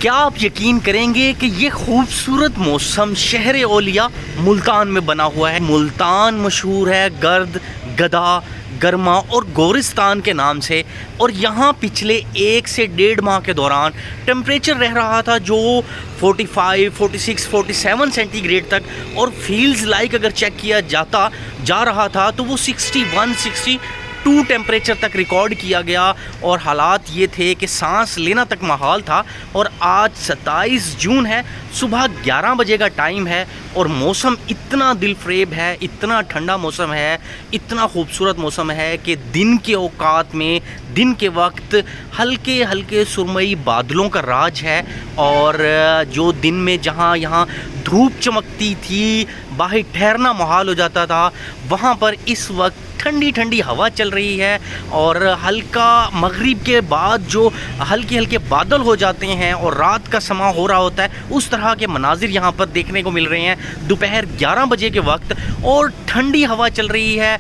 क्या आप यकीन करेंगे कि ये खूबसूरत मौसम शहर औलिया मुल्तान में बना हुआ है। मुल्तान मशहूर है गर्द, गदा, गर्मा और गोरिस्तान के नाम से, और यहाँ पिछले 1 से 1.5 माह के दौरान टेम्परेचर रह रहा था जो 45, 46, 47 सेंटीग्रेड तक, और फील्स लाइक अगर चेक किया जा रहा था तो वो 61, 62 टेम्परेचर तक रिकॉर्ड किया गया। और हालात ये थे कि सांस लेना तक महाल था। और आज 27 जून है, सुबह 11 बजे का टाइम है, और मौसम इतना दिलफरेब है, इतना ठंडा मौसम है, इतना खूबसूरत मौसम है कि दिन के औकात में, दिन के वक्त हल्के हल्के सुरमई बादलों का राज है। और जो दिन में जहाँ यहाँ धूप चमकती थी, बाहर ठहरना मुहाल हो जाता था, वहाँ पर इस वक्त ठंडी ठंडी हवा चल रही है। और हल्का मगरिब के बाद जो हल्के हल्के बादल हो जाते हैं और रात का समा हो रहा होता है, उस तरह के मनाजिर यहाँ पर देखने को मिल रहे हैं दोपहर 11 बजे के वक्त। और ठंडी हवा चल रही है।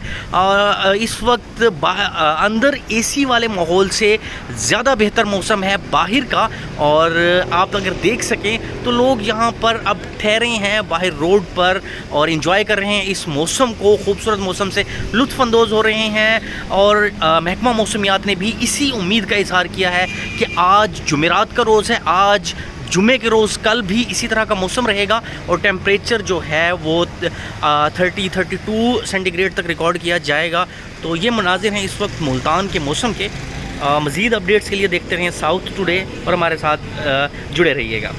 इस वक्त अंदर एसी वाले माहौल से ज़्यादा बेहतर मौसम है बाहर का। और आप अगर देख सकें तो लोग यहाँ पर अब ठहरे हैं बाहर रोड पर और एंजॉय कर रहे हैं इस मौसम को, खूबसूरत मौसम से लुत्फ़ अंदोज़ हो रहे हैं। और महकमा मौसमियात ने भी इसी उम्मीद का इजहार किया है कि आज जुमेरात का रोज़ है, आज जुमे के रोज़ कल भी इसी तरह का मौसम रहेगा, और टेम्परेचर जो है वो 30-32 सेंटीग्रेड तक रिकॉर्ड किया जाएगा। तो ये मनाजिर हैं इस वक्त मुल्तान के मौसम के। मज़ीद अपडेट्स के लिए देखते रहें साउथ टुडे और हमारे साथ जुड़े रहिएगा।